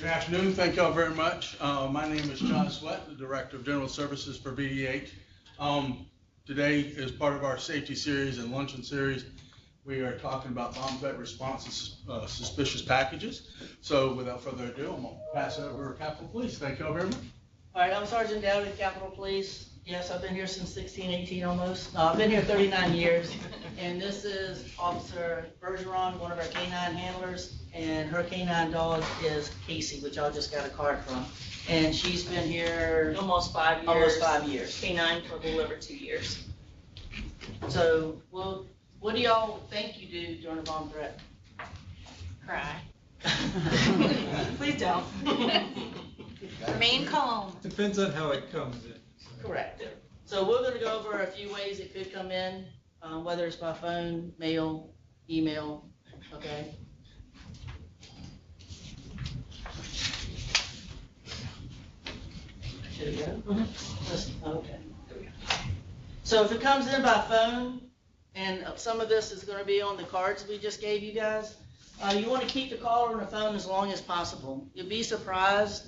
Good afternoon. Thank you all very much. My name is John Sweat, the Director of General Services for BDH. Today, as part of our safety series and luncheon series, we are talking about bomb threat response to suspicious packages. So without further ado, I'm going to pass it over to Capitol Police. Thank you all very much. All right, I'm Sergeant Dowdy, Capitol Police. Yes, I've been here since 1618 almost. No, I've been here 39 years. And this is Officer Bergeron, one of our canine handlers. And her canine dog is Casey, which I just got a card from. And she's been here almost 5 years. Almost 5 years. Canine for a little over 2 years. So, well, what do y'all think you do during a bomb threat? Cry. Please don't. Remain calm. Depends on how it comes in. Correct. So we're going to go over a few ways it could come in, whether it's by phone, mail, email, okay? Should it go? Okay. There we go. So if it comes in by phone, and some of this is going to be on the cards we just gave you guys, you want to keep the caller on the phone as long as possible. You'll be surprised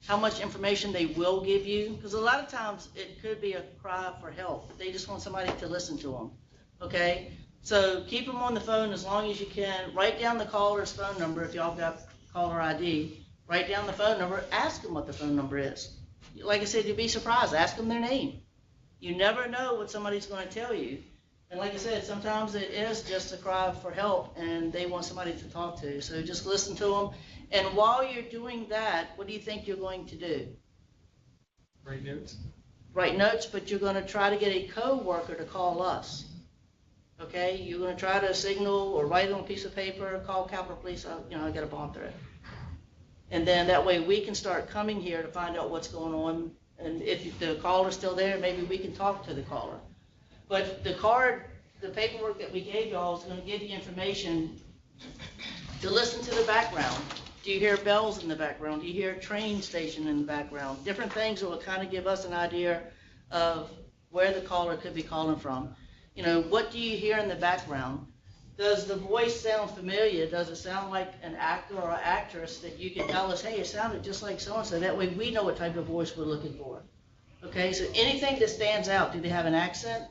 how much information they will give you, because a lot of times it could be a cry for help. They just want somebody to listen to them, okay? So keep them on the phone as long as you can. Write down the caller's phone number if y'all got caller ID. Write down the phone number. Ask them what the phone number is. Like I said, you'll be surprised. Ask them their name. You never know what somebody's going to tell you. And like I said, sometimes it is just a cry for help and they want somebody to talk to. So just listen to them. And while you're doing that, what do you think you're going to do? Write notes. Write notes, but you're going to try to get a co-worker to call us. Okay? You're going to try to signal or write on a piece of paper, call Capitol Police, I got a bomb threat. And then that way we can start coming here to find out what's going on. And if the caller's still there, maybe we can talk to the caller. But the card, the paperwork that we gave y'all is going to give you information to listen to the background. Do you hear bells in the background? Do you hear a train station in the background? Different things that will kind of give us an idea of where the caller could be calling from. You know, what do you hear in the background? Does the voice sound familiar? Does it sound like an actor or an actress that you can tell us, hey, it sounded just like so-and-so? That way we know what type of voice we're looking for. Okay, so anything that stands out, do they have an accent?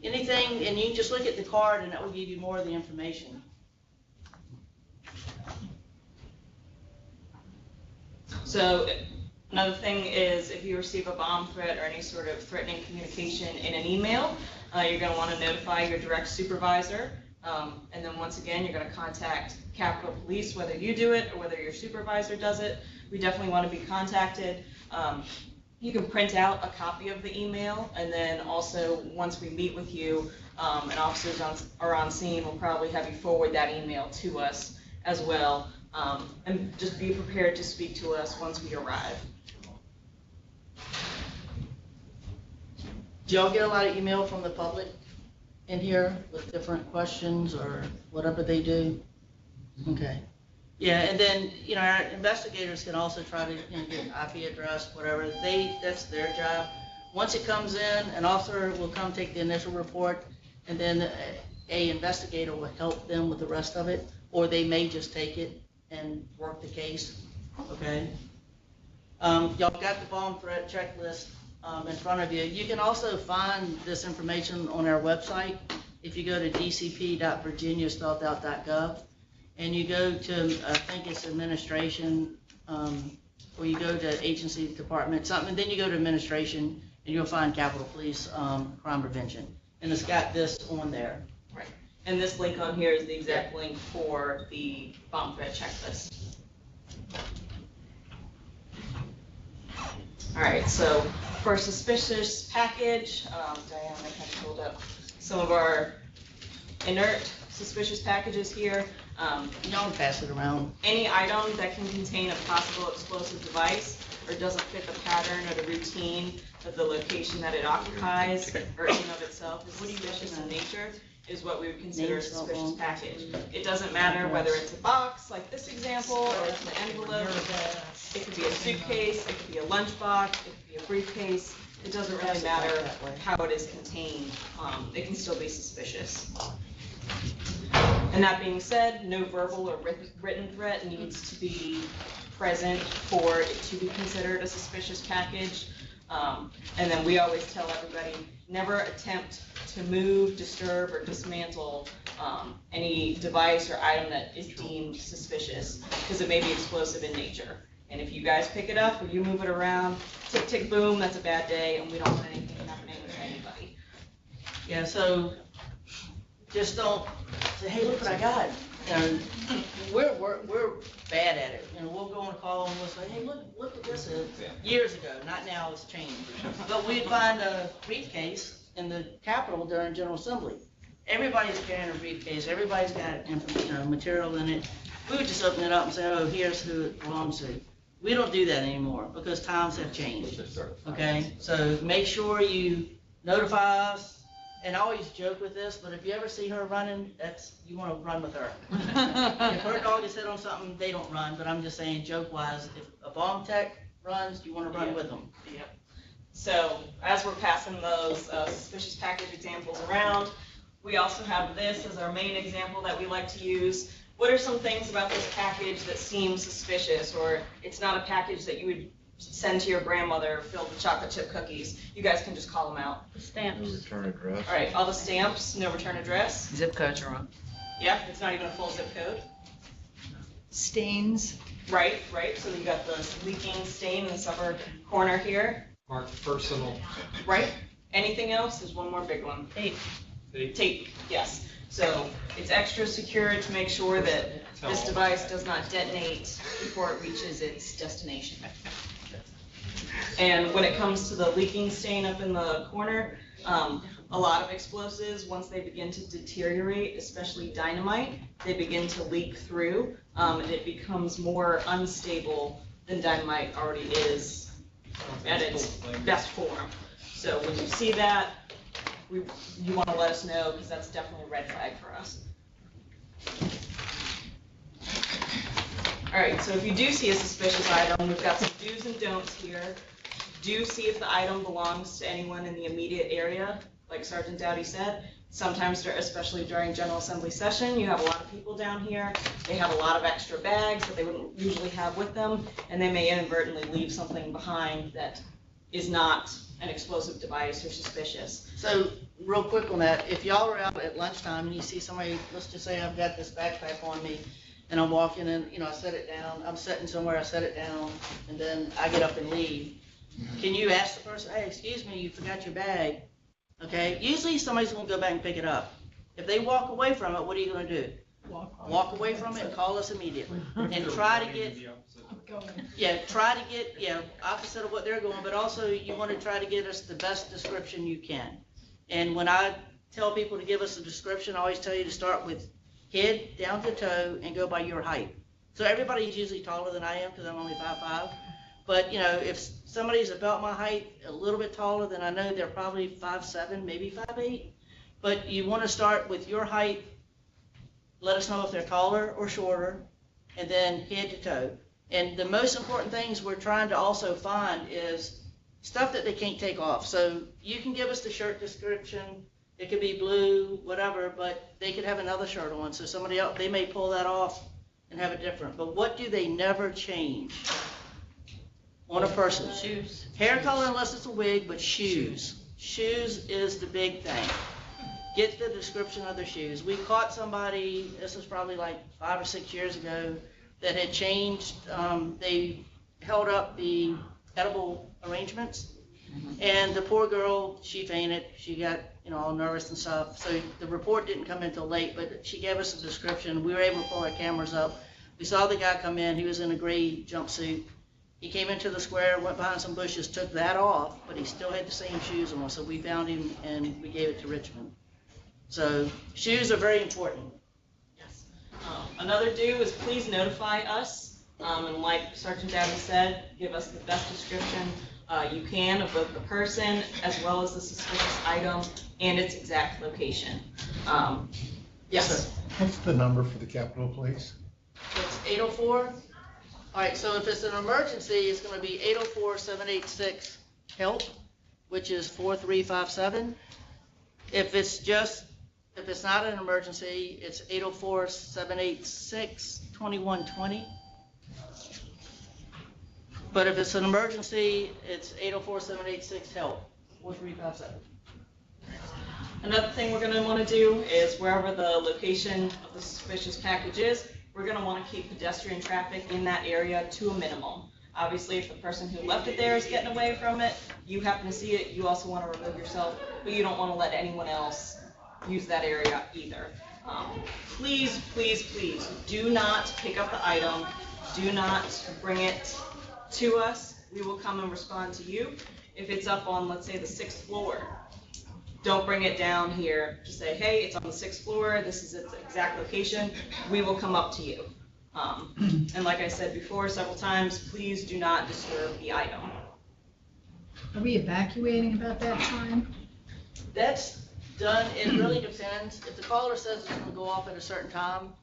Anything, and you can just look at the card and that will give you more of the information. So another thing is if you receive a bomb threat or any sort of threatening communication in an email, you're going to want to notify your direct supervisor. And then once again, you're going to contact Capitol Police, whether you do it or whether your supervisor does it. We definitely want to be contacted. You can print out a copy of the email, and then also once we meet with you and officers are on scene, we'll probably have you forward that email to us as well. And just be prepared to speak to us once we arrive. Do y'all get a lot of email from the public in here with different questions or whatever they do? Okay. Yeah, and then, our investigators can also try to get IP address, whatever. That's their job. Once it comes in, an officer will come take the initial report, and then a investigator will help them with the rest of it, or they may just take it and work the case, okay? Y'all got the bomb threat checklist in front of you. You can also find this information on our website if you go to dcp.virginia.gov. And you go to, I think it's administration, or you go to agency department, something, and then you go to administration, and you'll find Capitol Police Crime Prevention. And it's got this on there. Right. And this link on here is the exact link for the bomb threat checklist. All right, so for a suspicious package, Diane, I kind of pulled up some of our inert suspicious packages here. Y'all pass it around. Any item that can contain a possible explosive device or doesn't fit the pattern or the routine of the location that it occupies or in and of itself is suspicious in nature is what we would consider a suspicious package. It doesn't matter whether it's a box like this example or it's an envelope. It could be a suitcase, it could be a lunchbox, it could be a briefcase. It doesn't really matter how it is contained. It can still be suspicious. And that being said, no verbal or written threat needs to be present for it to be considered a suspicious package. And then we always tell everybody, never attempt to move, disturb, or dismantle any device or item that is deemed suspicious, because it may be explosive in nature. And if you guys pick it up or you move it around, tick, tick, boom, that's a bad day, and we don't want anything happening with anybody. Yeah, so just don't say, hey, look what I got. You know, we're bad at it. You know, we'll go on a call and we'll say, hey, look what this is. Years ago, not now, it's changed. But we'd find a briefcase in the Capitol during General Assembly. Everybody's carrying a briefcase. Everybody's got material in it. We would just open it up and say, oh, here's who it belongs to. We don't do that anymore because times have changed. Okay, so make sure you notify us. And I always joke with this, but if you ever see her running, you want to run with her. If her dog is hit on something, they don't run, but I'm just saying joke-wise, if a bomb tech runs, you want to run with them. Yeah. So as we're passing those suspicious package examples around, we also have this as our main example that we like to use. What are some things about this package that seem suspicious, or it's not a package that you would send to your grandmother filled with chocolate chip cookies? You guys can just call them out. Stamps. No return address. All right, all the stamps, no return address. Zip codes are wrong. Yeah, it's not even a full zip code. Stains. Right, so you got the leaking stain in the upper corner here. Marked personal. Right. Anything else? There's one more big one. Tape. Tape, yes. So it's extra secure to make sure that this device does not detonate before it reaches its destination. And when it comes to the leaking stain up in the corner, a lot of explosives, once they begin to deteriorate, especially dynamite, they begin to leak through, and it becomes more unstable than dynamite already is at its best form. So when you see that, you want to let us know, because that's definitely a red flag for us. All right, so if you do see a suspicious item, we've got some do's and don'ts here. Do see if the item belongs to anyone in the immediate area, like Sergeant Dowdy said. Sometimes, especially during General Assembly session, you have a lot of people down here. They have a lot of extra bags that they wouldn't usually have with them, and they may inadvertently leave something behind that is not an explosive device or suspicious. So real quick on that, if y'all are out at lunchtime and you see somebody, let's just say I've got this backpack on me, and I'm walking in, I set it down, I'm sitting somewhere, I set it down, and then I get up and leave. Can you ask the person, hey, excuse me, you forgot your bag? Okay, usually somebody's gonna go back and pick it up. If they walk away from it, what are you gonna do? Walk away from it and call us immediately. And try to get, opposite of what they're going, but also you wanna try to get us the best description you can. And when I tell people to give us a description, I always tell you to start with head down to toe and go by your height. So everybody's usually taller than I am because I'm only 5'5". But if somebody's about my height, a little bit taller, then I know they're probably 5'7", maybe 5'8". But you want to start with your height. Let us know if they're taller or shorter, and then head to toe. And the most important things we're trying to also find is stuff that they can't take off. So you can give us the shirt description. It could be blue, whatever, but they could have another shirt on. So somebody else, they may pull that off and have it different. But what do they never change on a person? Shoes. Hair color unless it's a wig, but shoes. Shoes is the big thing. Get the description of their shoes. We caught somebody, this was probably like 5 or 6 years ago, that had changed, they held up the edible arrangements, and the poor girl, she fainted. She got all nervous and stuff. So the report didn't come in until late, but she gave us a description. We were able to pull our cameras up. We saw the guy come in. He was in a gray jumpsuit. He came into the square, went behind some bushes, took that off, but he still had the same shoes on. So we found him and we gave it to Richmond. So shoes are very important. Yes. Another do is please notify us. And like Sergeant Dowdy said, give us the best description you can of both the person as well as the suspicious item and its exact location. Yes, sir. What's the number for the Capitol Police? It's 804. All right, so if it's an emergency, it's going to be 804-786-HELP, which is 4357. If it's not an emergency, it's 804-786-2120. But if it's an emergency, it's 804-786-HELP, 4357. Another thing we're going to want to do is wherever the location of the suspicious package is, we're going to want to keep pedestrian traffic in that area to a minimum. Obviously, if the person who left it there is getting away from it, you happen to see it, you also want to remove yourself, but you don't want to let anyone else use that area either. Please, please, please, do not pick up the item. Do not bring it to us. We will come and respond to you. If it's up on, let's say, the 6th floor, don't bring it down here. Just say, hey, it's on the 6th floor. This is its exact location. We will come up to you. And like I said before several times, please do not disturb the item. Are we evacuating about that time? That's done, it really depends. If the caller says it's gonna go off at a certain time,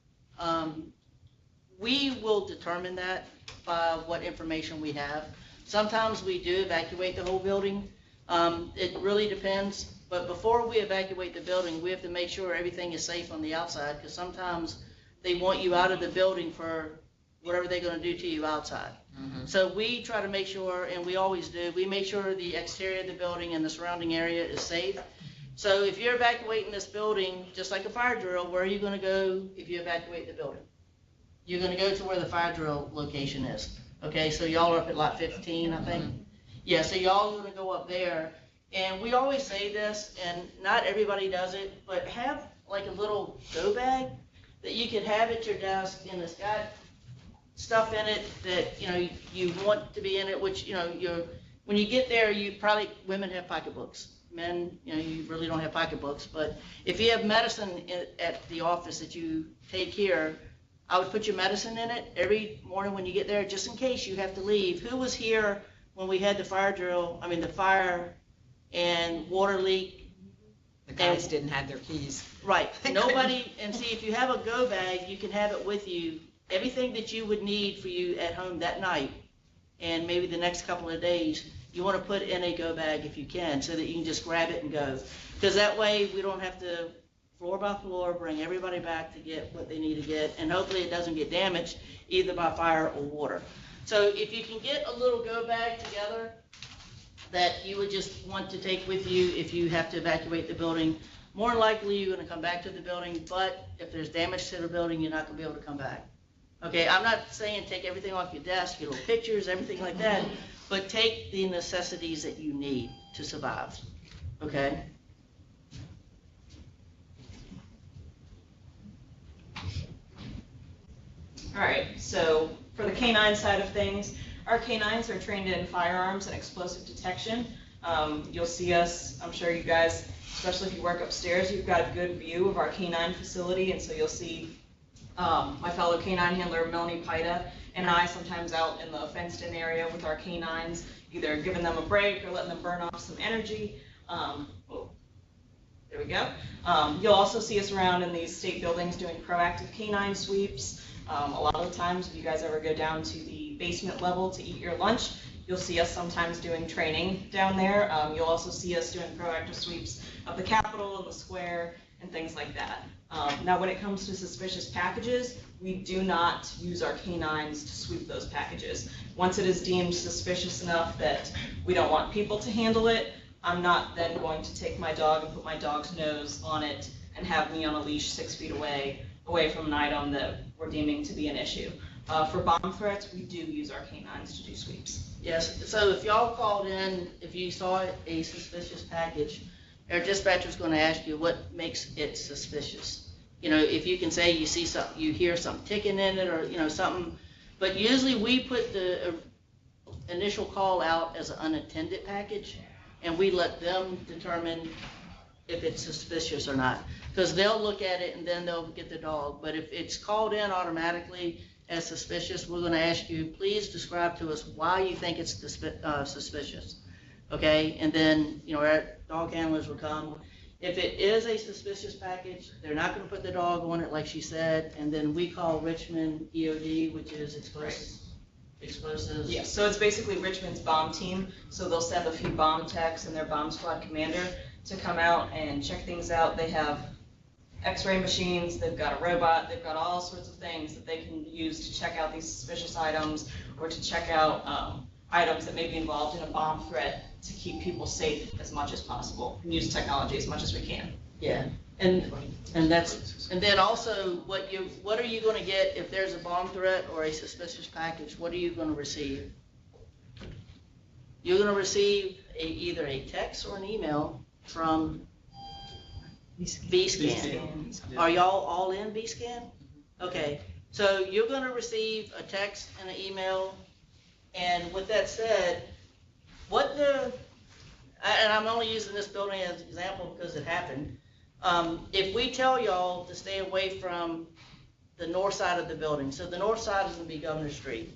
we will determine that by what information we have. Sometimes we do evacuate the whole building. It really depends, but before we evacuate the building, we have to make sure everything is safe on the outside, because sometimes they want you out of the building for whatever they're gonna do to you outside. So we try to make sure, and we always do, we make sure the exterior of the building and the surrounding area is safe. So if you're evacuating this building, just like a fire drill, where are you gonna go if you evacuate the building? You're gonna go to where the fire drill location is. Okay, so y'all are up at lot 15, I think. Yeah, so y'all are gonna go up there. And we always say this, and not everybody does it, but have like a little go bag that you could have at your desk, and it's got stuff in it that, you know, you want to be in it, which, you know, when you get there, women have pocketbooks. Men, you know, you really don't have pocketbooks, but if you have medicine at the office that you take here, I would put your medicine in it every morning when you get there, just in case you have to leave. Who was here when we had the fire and water leak? The guys didn't have their keys. Right, nobody, and see, if you have a go bag, you can have it with you, everything that you would need for you at home that night, and maybe the next couple of days, you want to put in a go bag if you can, so that you can just grab it and go. Because that way, we don't have to floor by floor bring everybody back to get what they need to get, and hopefully it doesn't get damaged either by fire or water. So if you can get a little go bag together that you would just want to take with you if you have to evacuate the building, more than likely you're going to come back to the building, but if there's damage to the building, you're not going to be able to come back. Okay, I'm not saying take everything off your desk, your little pictures, everything like that, but take the necessities that you need to survive, okay? All right, so for the canine side of things, our canines are trained in firearms and explosive detection. You'll see us, I'm sure you guys, especially if you work upstairs, you've got a good view of our canine facility, and so you'll see my fellow canine handler, Melanie Pida, and I sometimes out in the fenced-in area with our canines, either giving them a break or letting them burn off some energy. There we go. You'll also see us around in these state buildings doing proactive canine sweeps. A lot of the times, if you guys ever go down to the basement level to eat your lunch, you'll see us sometimes doing training down there. You'll also see us doing proactive sweeps of the Capitol and the square and things like that. Now, when it comes to suspicious packages, we do not use our canines to sweep those packages. Once it is deemed suspicious enough that we don't want people to handle it, I'm not then going to take my dog and put my dog's nose on it and have me on a leash 6 feet away from an item that we're deeming to be an issue. For bomb threats, we do use our canines to do sweeps. Yes, so if y'all called in, if you saw a suspicious package, our dispatcher's going to ask you what makes it suspicious. You know, if you can say you see something, you hear something ticking in it, or, you know, something, but usually we put the initial call out as an unattended package, and we let them determine if it's suspicious or not, because they'll look at it and then they'll get the dog. But if it's called in automatically as suspicious, we're going to ask you, please describe to us why you think it's suspicious, okay? And then, you know, our dog handlers will come. If it is a suspicious package, they're not going to put the dog on it like she said, and then we call Richmond EOD, which is explosives. Yeah, so it's basically Richmond's bomb team, so they'll send a few bomb techs and their bomb squad commander to come out and check things out. They have x-ray machines, they've got a robot, they've got all sorts of things that they can use to check out these suspicious items or to check out items that may be involved in a bomb threat to keep people safe as much as possible, and use technology as much as we can. Yeah, and then also, what are you gonna get if there's a bomb threat or a suspicious package? What are you gonna receive? You're gonna receive either a text or an email from B-Scan. Are y'all all in B-Scan? Okay, so you're gonna receive a text and an email, and with that said, and I'm only using this building as an example because it happened. If we tell y'all to stay away from the north side of the building, so the north side is gonna be Governor Street.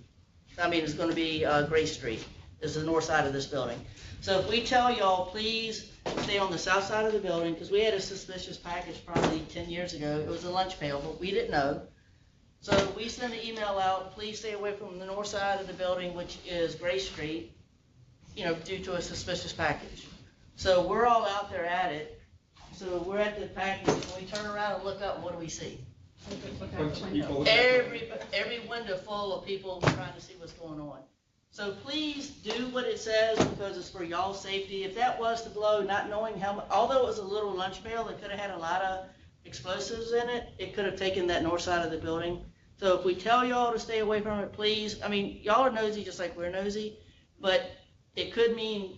It's gonna be Gray Street, is the north side of this building. So if we tell y'all, please stay on the south side of the building, because we had a suspicious package probably 10 years ago. It was a lunch pail, but we didn't know. So we send an email out, please stay away from the north side of the building, which is Gray Street, due to a suspicious package. So we're all out there at it. So we're at the package, and we turn around and look up, what do we see? Bunch of people. Every window full of people trying to see what's going on. So please do what it says, because it's for y'all's safety. If that was to blow, not knowing how much, although it was a little lunch pail, it could have had a lot of explosives in it. It could have taken that north side of the building. So if we tell y'all to stay away from it, please, y'all are nosy just like we're nosy, but it could mean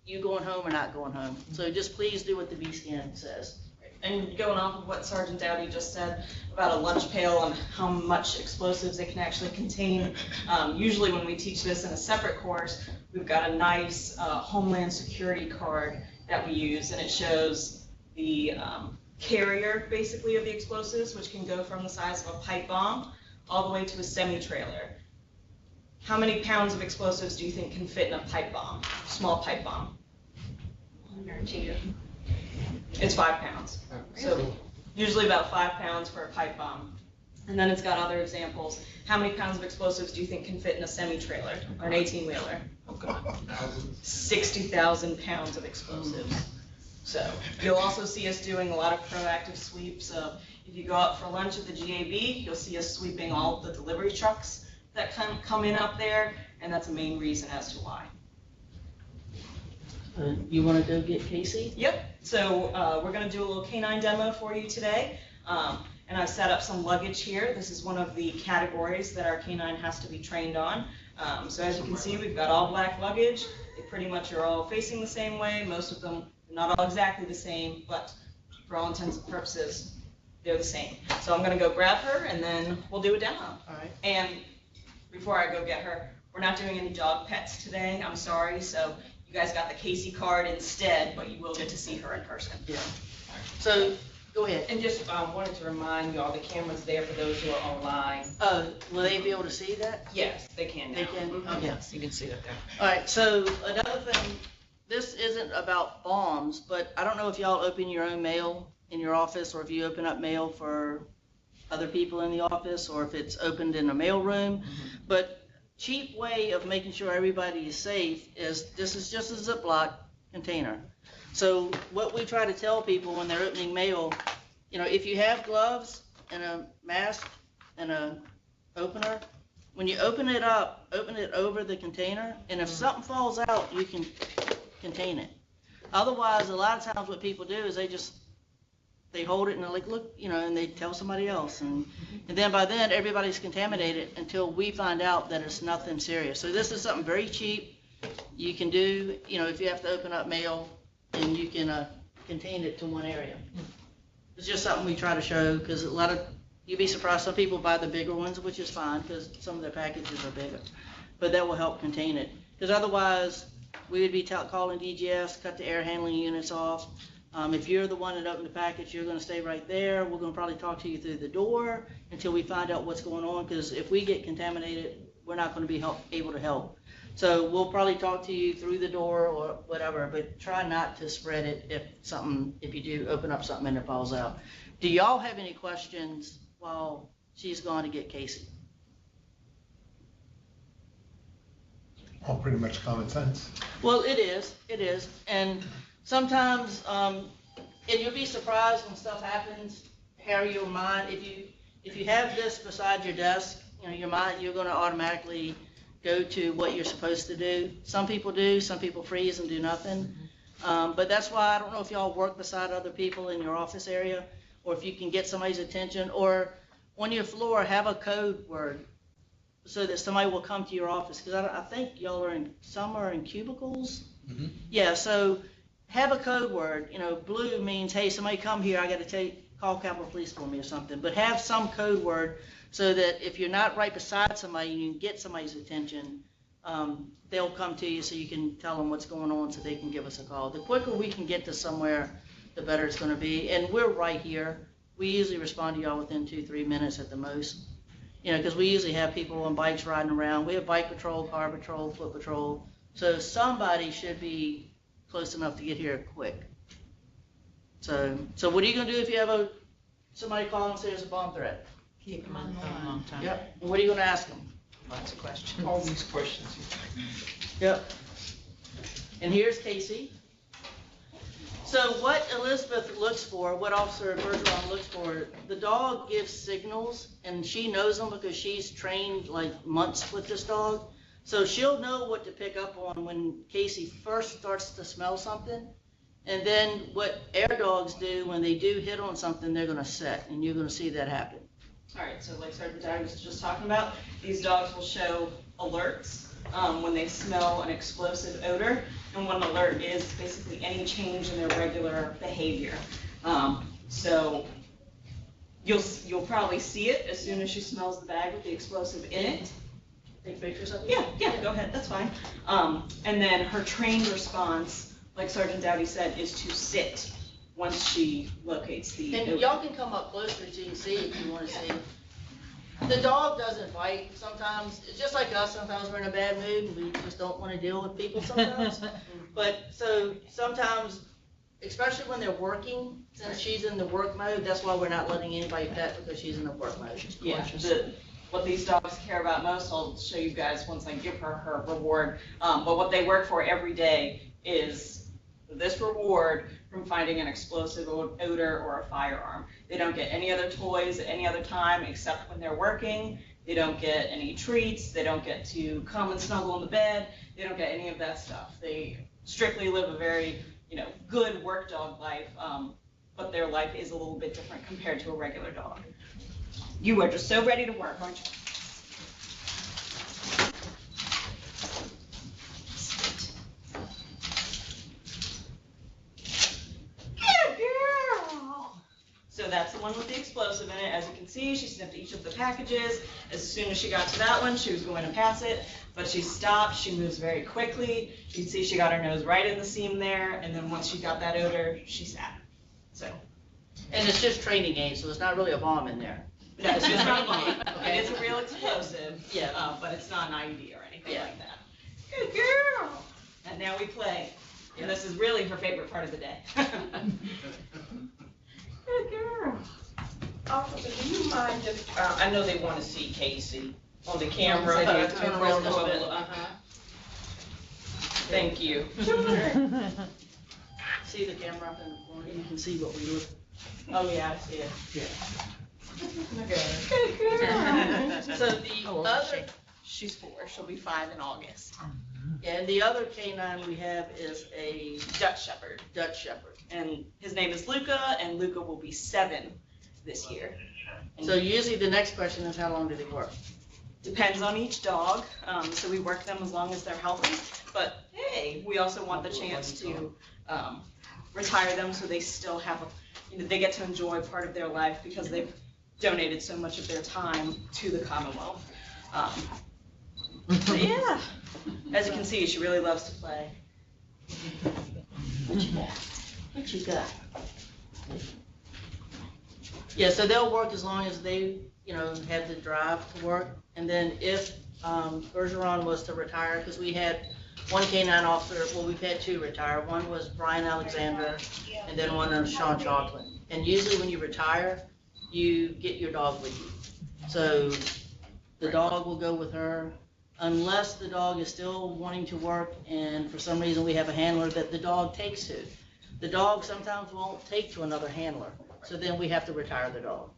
you going home or not going home. So just please do what the B-Scan says. And going off of what Sergeant Dowdy just said about a lunch pail and how much explosives it can actually contain, usually when we teach this in a separate course, we've got a nice Homeland Security card that we use, and it shows the carrier, basically, of the explosives, which can go from the size of a pipe bomb all the way to a semi-trailer. How many pounds of explosives do you think can fit in a pipe bomb, small pipe bomb? 1 or 2. It's 5 pounds. So usually about 5 pounds for a pipe bomb. And then it's got other examples. How many pounds of explosives do you think can fit in a semi-trailer or an 18-wheeler? 60,000 pounds of explosives. So you'll also see us doing a lot of proactive sweeps. So if you go out for lunch at the GAB, you'll see us sweeping all of the delivery trucks that come in up there, and that's a main reason as to why. You want to go get Casey? Yep, so we're going to do a little canine demo for you today, and I've set up some luggage here. This is one of the categories that our canine has to be trained on. So as you can see, we've got all black luggage. They pretty much are all facing the same way. Most of them are not all exactly the same, but for all intents and purposes, they're the same. So I'm going to go grab her, and then we'll do a demo. All right. And before I go get her, we're not doing any dog pets today. I'm sorry. So you guys got the Casey card instead, but you will get to see her in person. Yeah. So, go ahead. And just wanted to remind y'all, the camera's there for those who are online. Will they be able to see that? Yes, they can now. They can? Okay. Yes, you can see it there. All right, so another thing, this isn't about bombs, but I don't know if y'all open your own mail in your office, or if you open up mail for other people in the office, or if it's opened in a mail room. But cheap way of making sure everybody is safe is, this is just a Ziploc container. So what we try to tell people when they're opening mail, if you have gloves and a mask and a opener, when you open it up, open it over the container, and if something falls out, you can contain it. Otherwise, a lot of times what people do is they hold it and they're like, look, and they tell somebody else. And then by then, everybody's contaminated until we find out that it's nothing serious. So this is something very cheap you can do, if you have to open up mail, and you can contain it to one area. It's just something we try to show, because you'd be surprised, some people buy the bigger ones, which is fine, because some of their packages are bigger. But that will help contain it. Because otherwise, we would be calling DGS, cut the air handling units off. If you're the one that opened the package, you're going to stay right there. We're going to probably talk to you through the door until we find out what's going on, because if we get contaminated, we're not going to be able to help. So we'll probably talk to you through the door or whatever, but try not to spread it if you do open up something and it falls out. Do y'all have any questions while she's gone to get Casey? All pretty much common sense. Well, it is. And sometimes, and you'll be surprised when stuff happens, how your mind, if you have this beside your desk, your mind, you're going to automatically go to what you're supposed to do. Some people do, some people freeze and do nothing. But that's why I don't know if y'all work beside other people in your office area, or if you can get somebody's attention, or on your floor, have a code word so that somebody will come to your office. Because I think y'all are some are in cubicles. Mhm. Yeah, so have a code word. You know, blue means, hey, somebody come here, I got to call Capitol Police for me or something. But have some code word so that if you're not right beside somebody and you can get somebody's attention, they'll come to you so you can tell them what's going on so they can give us a call. The quicker we can get to somewhere, the better it's going to be. And we're right here. We usually respond to y'all within 2-3 minutes at the most. You know, because we usually have people on bikes riding around. We have bike patrol, car patrol, foot patrol. So somebody should be close enough to get here quick. So what are you going to do if you have somebody call and say there's a bomb threat? Keep them on the phone a long time. Yep. And what are you going to ask them? Lots of questions. All these questions. Yep. And here's Casey. So what Elizabeth looks for, what Officer Bergeron looks for, the dog gives signals, and she knows them because she's trained like months with this dog. So she'll know what to pick up on when Casey first starts to smell something. And then what air dogs do, when they do hit on something, they're going to set, and you're going to see that happen. All right, so like Sergeant Dowdy was just talking about, these dogs will show alerts when they smell an explosive odor, and what an alert is basically any change in their regular behavior. So you'll probably see it as soon as she smells the bag with the explosive in it. Take pictures of it? Yeah, go ahead, that's fine. And then her trained response, like Sergeant Dowdy said, is to sit once she locates the And odor. y'all can come up closer so you can see if you want to see. The dog doesn't bite sometimes. It's just like us. Sometimes we're in a bad mood and we just don't want to deal with people sometimes. But so sometimes, especially when they're working, since she's in the work mode, that's why we're not letting anybody pet, because she's in the work mode. Yeah, what these dogs care about most, I'll show you guys once I give her reward. But what they work for every day is this reward from finding an explosive odor or a firearm. They don't get any other toys at any other time except when they're working. They don't get any treats. They don't get to come and snuggle in the bed. They don't get any of that stuff. They strictly live a very, good work dog life, but their life is a little bit different compared to a regular dog. You are just so ready to work, aren't you? So that's the one with the explosive in it. As you can see, she sniffed each of the packages. As soon as she got to that one, she was going to pass it, but she stopped. She moves very quickly. You can see she got her nose right in the seam there, and then once she got that odor, she sat. So. And it's just training aid, so it's not really a bomb in there. No, it's just not a bomb. Okay. It is a real explosive. Yeah. But it's not an IED or anything Yeah. like that. Good girl. And now we play. And this is really her favorite part of the day. Good girl. Officer, do you mind just, I know they want to see Casey on the camera. Say that, turn around a little bit. Thank you. See the camera up in the corner, you can see what we look. Oh, yeah, I see it. Yeah. Good girl. So the other, She's 4. She'll be 5 in August. and the other canine we have is a Dutch Shepherd. Dutch Shepherd. And his name is Luca, and Luca will be 7 this year. And So usually the next question is, how long do they work? depends on each dog, so we work them as long as they're healthy. But hey, we also want the chance to retire them so they still have, they get to enjoy part of their life because they've donated so much of their time to the Commonwealth. But yeah, as you can see, she really loves to play. What you got? What you got? Yeah, so they'll work as long as they, have the drive to work. And then if Bergeron was to retire, because we had one canine officer, well, we've had 2 retire. One was Brian Alexander, and then one was Sean Chalklin. And usually when you retire, you get your dog with you. So the dog will go with her, unless the dog is still wanting to work, and for some reason we have a handler that the dog takes to. The dog sometimes won't take to another handler, so then we have to retire the dog.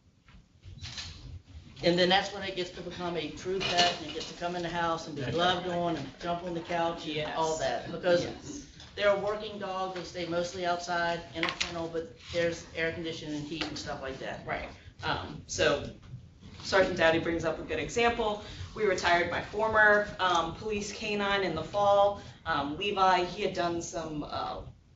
And then that's when it gets to become a true pet, and it gets to come in the house and be loved on and jump on the couch and all that. Because they're a working dog, they stay mostly outside in a kennel, but there's air conditioning and heat and stuff like that. Right. So Sergeant Dowdy brings up a good example. We retired my former police canine in the fall. Levi, he had done some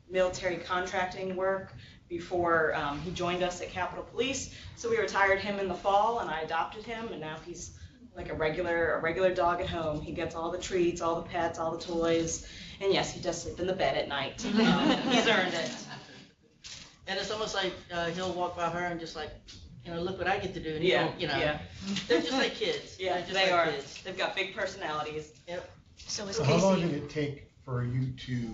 military contracting work before he joined us at Capitol Police. So we retired him in the fall, and I adopted him, and now he's like a regular dog at home. He gets all the treats, all the pets, all the toys, and yes, he does sleep in the bed at night. He's earned it. And it's almost like he'll walk by her and just like, look what I get to do. And Yeah, yeah. They're just like kids. Yeah, They're just they like are. Kids. They've got big personalities. Yep. So is So how long Casey, did it take for you to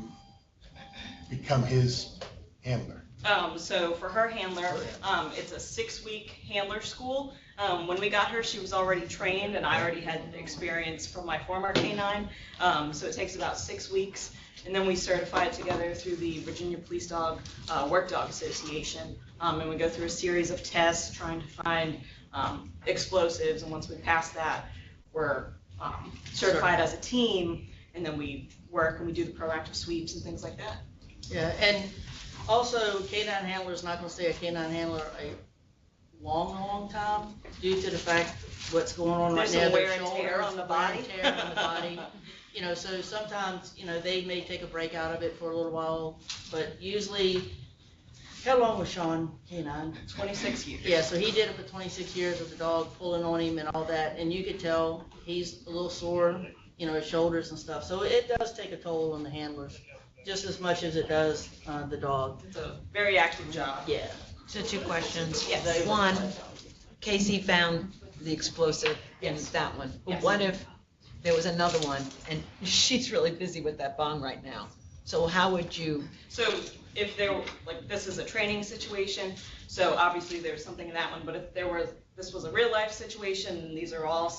become his handler? So for her handler, it's a 6-week handler school. When we got her, she was already trained, and I already had experience from my former canine. So it takes about 6 weeks, and then we certify it together through the Virginia Police Dog Work Dog Association. And we go through a series of tests trying to find explosives, and once we pass that, we're certified as a team, and then we work and we do the proactive sweeps and things like that. Yeah, and also canine handler is not going to stay a canine handler a long time due to the fact what's going on right There's now. some Their wear and tear shoulders, on the wear and body. tear on the body. So sometimes, they may take a break out of it for a little while, but usually, how long was Sean canine? 26 years. Yeah, so he did it for 26 years with the dog pulling on him and all that, and you could tell he's a little sore, his shoulders and stuff. So it does take a toll on the handlers, just as much as it does the dog. It's a very active job. Yeah. so 2 questions. Yes. One, Casey found the explosive in Yes. that one. But Yes. what if there was another one, and she's really busy with that bomb right now? So how would you, So if there, like, this is a training situation, so obviously there's something in that one, but if this was a real life situation, and these are all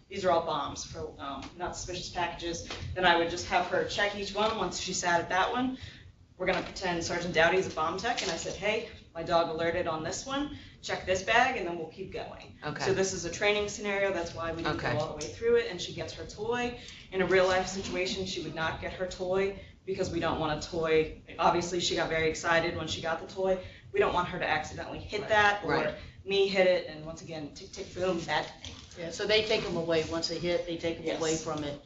these are all bombs for not suspicious packages, then I would just have her check each one once she sat at that one. We're gonna pretend Sergeant Dowdy is a bomb tech, and I said, hey, my dog alerted on this one, check this bag, and then we'll keep going. Okay. So this is a training scenario, that's why we didn't go Okay. all the way through it, and she gets her toy. In a real life situation, she would not get her toy, because we don't want a toy, obviously she got very excited when she got the toy, we don't want her to accidentally hit that, or Right. me hit it, and once again, tick, tick, boom, bad thing. Yeah, so they take them away. Once they hit, they take them Yes. away from it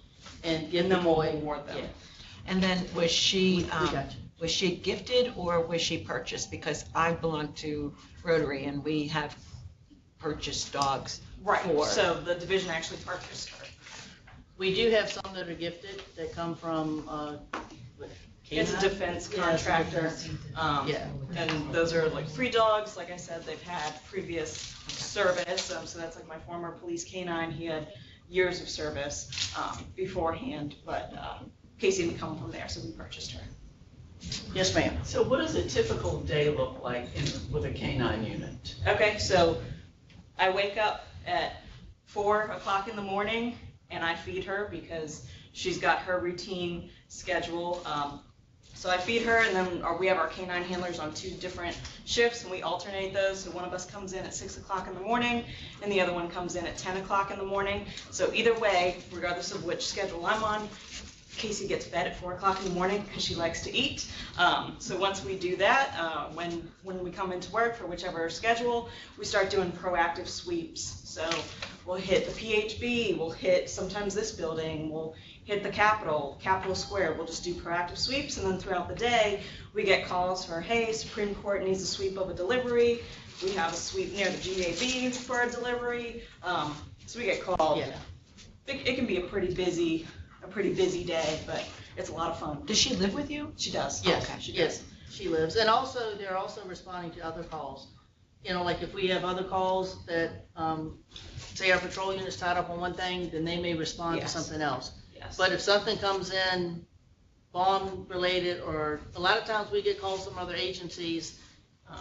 and give And the then we'll boy. reward them. Yeah. and then was she, We got you. was she gifted or was she purchased? Because I belong to Rotary and we have purchased dogs. Right, For- so the division actually purchased her. We do have some that are gifted that come from, It's a Canine? defense Yeah, it's a contractor, defense. Yeah. and those are like free dogs, like I said, they've had previous service, so that's like my former police canine, he had years of service beforehand, but Casey didn't come from there, so we purchased her. Yes, ma'am. So what does a typical day look like with a canine unit? Okay, so I wake up at 4 o'clock in the morning and I feed her because she's got her routine schedule. So I feed her, and then we have our canine handlers on 2 different shifts, and we alternate those. So one of us comes in at 6 o'clock in the morning, and the other one comes in at 10 o'clock in the morning. So either way, regardless of which schedule I'm on, Casey gets fed at 4 o'clock in the morning because she likes to eat. So once we do that, when we come into work for whichever schedule, we start doing proactive sweeps. So we'll hit the PHB, we'll hit sometimes this building, we'll hit the Capitol Square. We'll just do proactive sweeps, and then throughout the day, we get calls for, hey, Supreme Court needs a sweep of a delivery. We have a sweep near the GAB for a delivery. So we get called. Yeah. It can be a pretty busy day, but it's a lot of fun. Does she live with you? She does. Yes, Okay, she does. yes, she lives. And also, they're also responding to other calls. Like if we have other calls that, say our patrol unit's tied up on one thing, then they may respond to Yes. something else. Yes. But if something comes in bomb related, or a lot of times we get calls from other agencies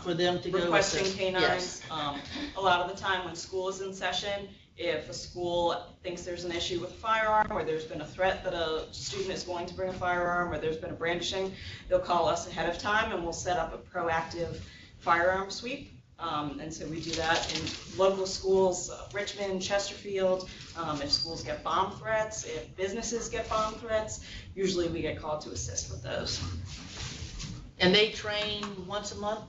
for them to go. Requesting assist. canines. Yes. A lot of the time when school is in session, if a school thinks there's an issue with a firearm, or there's been a threat that a student is going to bring a firearm, or there's been a brandishing, they'll call us ahead of time and we'll set up a proactive firearm sweep. And so we do that in local schools, Richmond, Chesterfield. If schools get bomb threats, if businesses get bomb threats, usually we get called to assist with those. And they train once a month?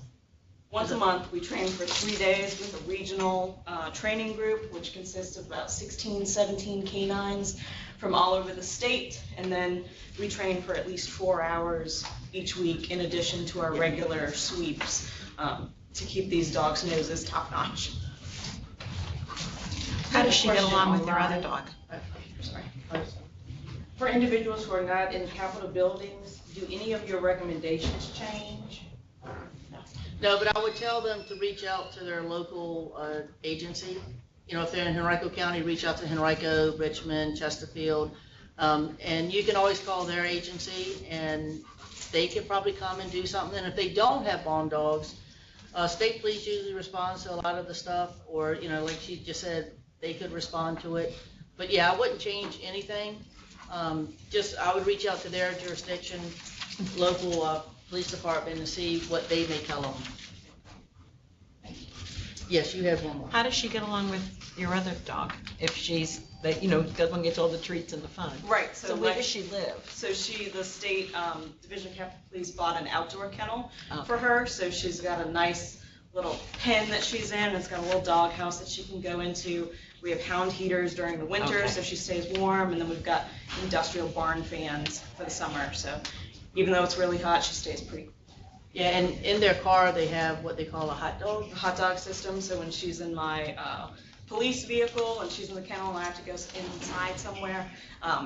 Once a month, we train for 3 days with a regional training group, which consists of about 16, 17 canines from all over the state. And then we train for at least 4 hours each week in addition to our regular sweeps to keep these dogs' noses top notch. How does she get along with your other dog? Sorry. For individuals who are not in Capitol buildings, do any of your recommendations change? No, but I would tell them to reach out to their local agency. You know, if they're in Henrico County, reach out to Henrico, Richmond, Chesterfield. And you can always call their agency and they can probably come and do something. And if they don't have bomb dogs, state police usually responds to a lot of the stuff, or, you know, like she just said, they could respond to it. But yeah, I wouldn't change anything. I would reach out to their jurisdiction, local police department, and see what they may tell them. Yes, you have one more. How does she get along with your other dog? If she's, doesn't get all the treats and the fun. Right, So where does she live? So the state Division of Capitol Police bought an outdoor kennel Okay. for her, so she's got a nice little pen that she's in. It's got a little dog house that she can go into. We have hound heaters during the winter, Okay. so she stays warm, and then we've got industrial barn fans for the summer. So even though it's really hot, she stays pretty. Yeah, and in their car, they have what they call a hot dog. The hot dog system, so when she's in my police vehicle and she's in the kennel and I have to go inside somewhere,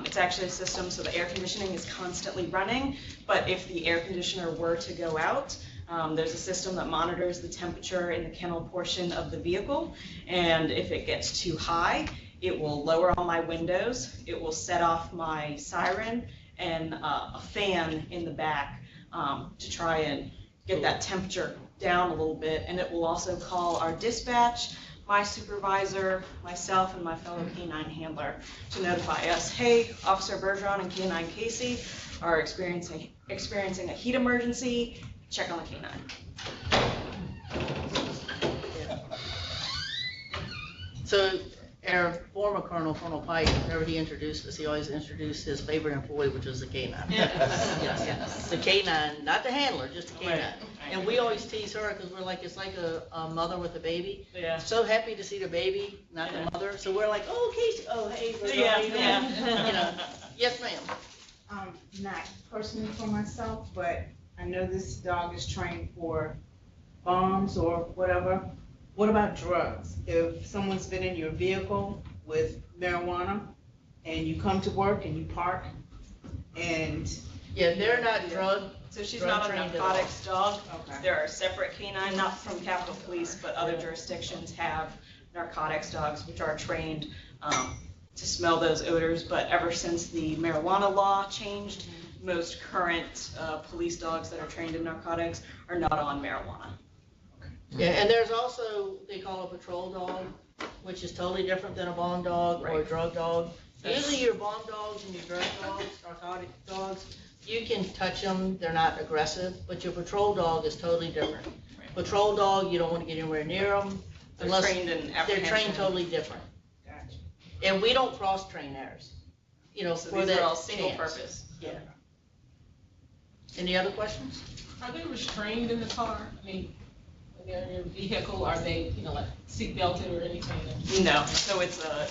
it's actually a system so the air conditioning is constantly running, but if the air conditioner were to go out, there's a system that monitors the temperature in the kennel portion of the vehicle, and if it gets too high, it will lower all my windows, it will set off my siren and a fan in the back to try and get that temperature down a little bit, and it will also call our dispatch, my supervisor, myself, and my fellow canine handler to notify us, hey, Officer Bergeron and Canine Casey are experiencing a heat emergency, check on the canine. So our former Colonel Pike, whenever he introduced us, he always introduced his favorite employee, which was the canine. Yes. The canine, not the handler, just the canine. Right. And we always tease her because we're like, it's like a mother with a baby. Yeah. So happy to see the baby, not the mother. So we're like, oh, Casey, oh, hey, we're Yeah, going, yeah. you know. Yes, ma'am. Not personally for myself, but I know this dog is trained for bombs or whatever. What about drugs? If someone's been in your vehicle with marijuana and you come to work and you park and. Yeah, they're not drug. So she's Drug not a trained at all. narcotics dog. Okay. There are separate canine, not from Capitol Police, but other jurisdictions have narcotics dogs, which are trained to smell those odors. But ever since the marijuana law changed, most current police dogs that are trained in narcotics are not on marijuana. Yeah, and there's also, they call a patrol dog, which is totally different than a bomb dog or a Right. drug dog. Usually your bomb dogs and your drug dogs, narcotic dogs, you can touch them, they're not aggressive, but your patrol dog is totally different. Right. Patrol dog, you don't want to get anywhere near them. They're unless trained in They're apprehension. trained totally different. Gotcha. And we don't cross-train ours, you know, So for these that are all single chance. purpose. Yeah. Any other questions? Are they restrained in the car? I mean, when they're in your vehicle, are they, like seat belted or anything? No, so it's a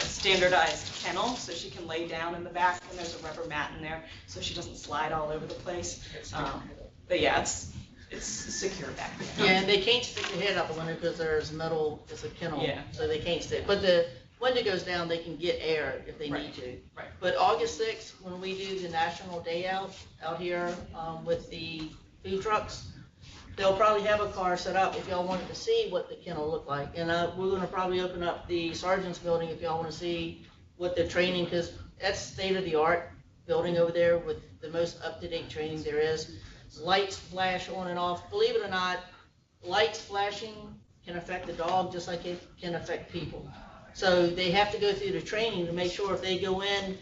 standardized kennel, so she can lay down in the back, and there's a rubber mat in there, so she doesn't slide all over the place. But yeah, it's secure back there. Yeah, and they can't stick their head out the window because there's metal, it's a kennel, Yeah. so they can't stick. But the window goes down, they can get air if they Right, need to. right. But August 6th, when we do the National Day Out here with the food trucks, they'll probably have a car set up if y'all wanted to see what the kennel looked like. And we're gonna probably open up the sergeant's building if y'all wanna see what the training, because that's state-of-the-art building over there with the most up-to-date training there is. Lights flash on and off. Believe it or not, lights flashing can affect the dog just like it can affect people. So they have to go through the training to make sure if they go in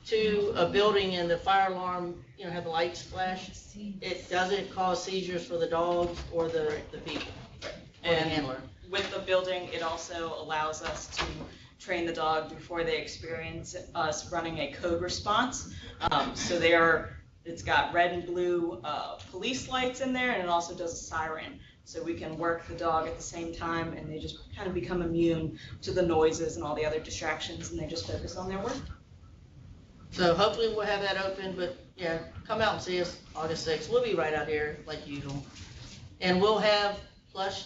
to a building and the fire alarm, have the lights flash, it doesn't cause seizures for the dogs or the people. or the handler. With the building, it also allows us to train the dog before they experience us running a code response. So it's got red and blue police lights in there, and it also does a siren. So we can work the dog at the same time, and they just kind of become immune to the noises and all the other distractions, and they just focus on their work. So hopefully we'll have that open, but yeah, come out and see us August 6th. We'll be right out here like usual. And we'll have plush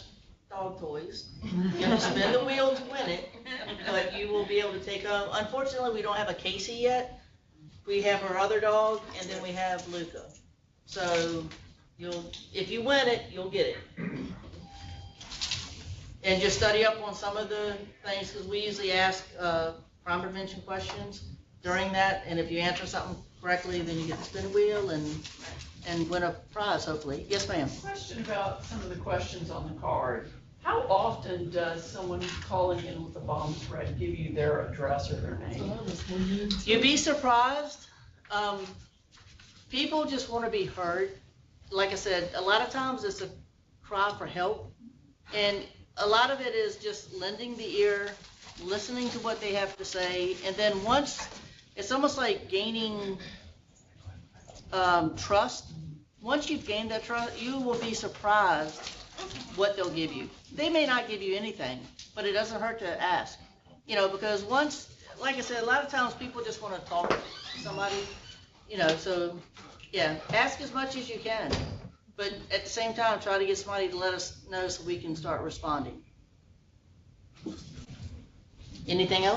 dog toys. You have to spin the wheel to win it, but you will be able to take home. Unfortunately, we don't have a Casey yet. We have our other dog, and then we have Luca. So if you win it, you'll get it. And just study up on some of the things, because we usually ask crime prevention questions during that, and if you answer something correctly, then you get to spin a wheel and win a prize, hopefully. Yes, ma'am. Question about some of the questions on the card. How often does someone calling in with a bomb threat give you their address or their name? You'd be surprised. People just want to be heard. Like I said, a lot of times it's a cry for help, and a lot of it is just lending the ear, listening to what they have to say, and then once, it's almost like gaining trust. Once you've gained that trust, you will be surprised what they'll give you. They may not give you anything, but it doesn't hurt to ask. Because once, like I said, a lot of times people just want to talk to somebody, so yeah, ask as much as you can. But at the same time, try to get somebody to let us know so we can start responding. Anything else?